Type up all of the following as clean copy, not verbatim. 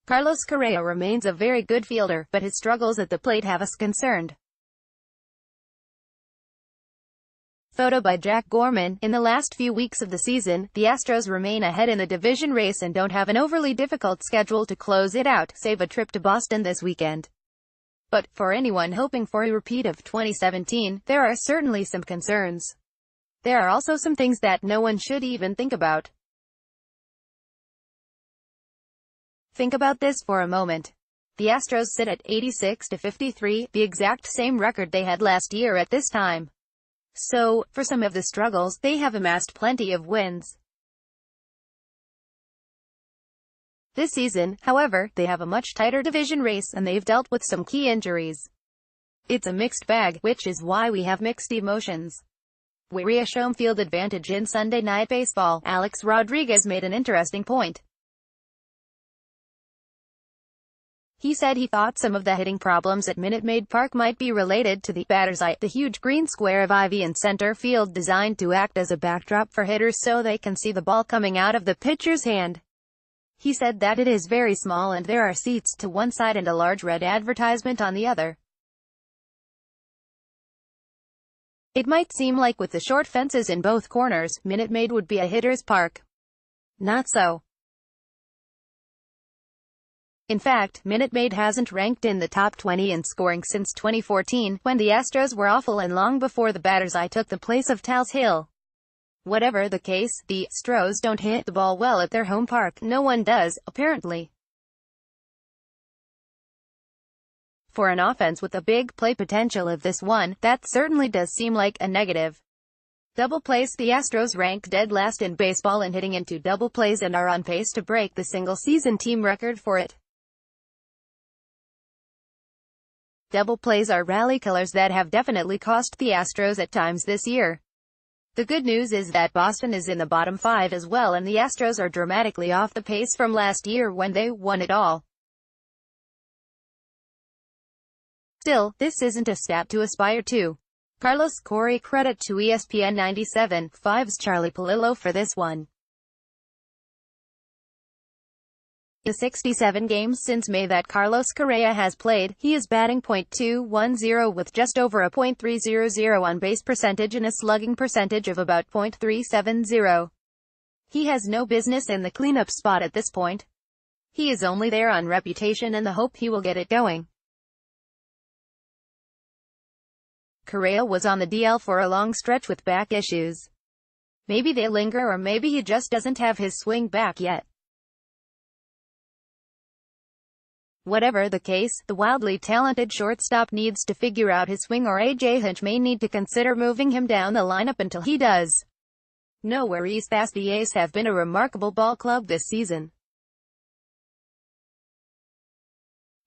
Carlos Correa remains a very good fielder, but his struggles at the plate have us concerned. Photo by Jack Gorman. In the last few weeks of the season, the Astros remain ahead in the division race and don't have an overly difficult schedule to close it out, save a trip to Boston this weekend. But, for anyone hoping for a repeat of 2017, there are certainly some concerns. There are also some things that no one should even think about. Think about this for a moment. The Astros sit at 86-53, the exact same record they had last year at this time. So, for some of the struggles, they have amassed plenty of wins. This season, however, they have a much tighter division race and they've dealt with some key injuries. It's a mixed bag, which is why we have mixed emotions. We reach home field advantage in Sunday Night Baseball. Alex Rodriguez made an interesting point. He said he thought some of the hitting problems at Minute Maid Park might be related to the batter's eye, the huge green square of ivy in center field designed to act as a backdrop for hitters so they can see the ball coming out of the pitcher's hand. He said that it is very small and there are seats to one side and a large red advertisement on the other. It might seem like with the short fences in both corners, Minute Maid would be a hitter's park. Not so. In fact, Minute Maid hasn't ranked in the top 20 in scoring since 2014, when the Astros were awful and long before the batter's eye took the place of Tal's Hill. Whatever the case, the Astros don't hit the ball well at their home park. No one does, apparently. For an offense with a big play potential of this one, that certainly does seem like a negative. Double plays. The Astros rank dead last in baseball in hitting into double plays and are on pace to break the single-season team record for it. Double plays are rally killers that have definitely cost the Astros at times this year. The good news is that Boston is in the bottom 5 as well and the Astros are dramatically off the pace from last year when they won it all. Still, this isn't a stat to aspire to. Carlos Correa. Credit to ESPN 97.5's Charlie Palillo for this one. In the 67 games since May that Carlos Correa has played, he is batting .210 with just over a .300 on-base percentage and a slugging percentage of about .370. He has no business in the cleanup spot at this point. He is only there on reputation and the hope he will get it going. Correa was on the DL for a long stretch with back issues. Maybe they linger or maybe he just doesn't have his swing back yet. Whatever the case, the wildly talented shortstop needs to figure out his swing or A.J. Hinch may need to consider moving him down the lineup until he does. No worries, the A's have been a remarkable ball club this season.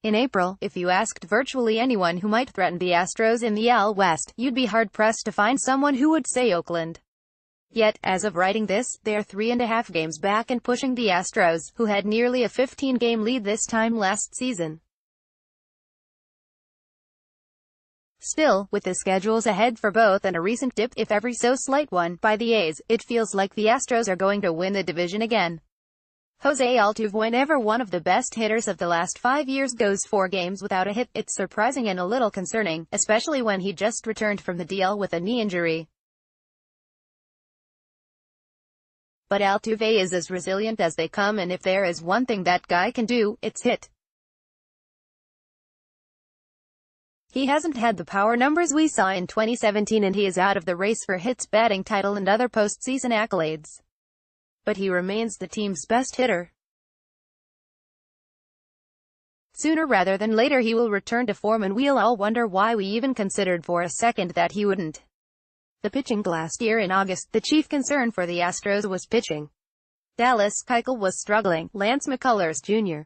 In April, if you asked virtually anyone who might threaten the Astros in the AL West, you'd be hard-pressed to find someone who would say Oakland. Yet, as of writing this, they're 3.5 games back and pushing the Astros, who had nearly a 15-game lead this time last season. Still, with the schedules ahead for both and a recent dip, if ever so slight one, by the A's, it feels like the Astros are going to win the division again. Jose Altuve, whenever one of the best hitters of the last 5 years goes 4 games without a hit, it's surprising and a little concerning, especially when he just returned from the DL with a knee injury. But Altuve is as resilient as they come and if there is one thing that guy can do, it's hit. He hasn't had the power numbers we saw in 2017 and he is out of the race for hits, batting title and other postseason accolades. But he remains the team's best hitter. Sooner rather than later he will return to form and we'll all wonder why we even considered for a second that he wouldn't. The pitching last year in August, the chief concern for the Astros was pitching. Dallas Keuchel was struggling, Lance McCullers Jr.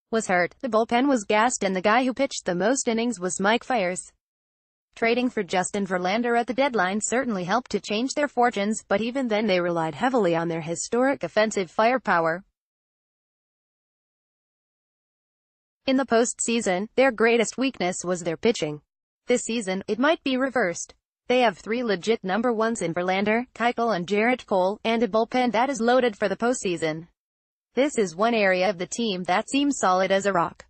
was hurt, the bullpen was gassed and the guy who pitched the most innings was Mike Fiers. Trading for Justin Verlander at the deadline certainly helped to change their fortunes, but even then they relied heavily on their historic offensive firepower. In the postseason, their greatest weakness was their pitching. This season, it might be reversed. They have 3 legit number ones in Verlander, Keuchel and Jarrett Cole, and a bullpen that is loaded for the postseason. This is one area of the team that seems solid as a rock.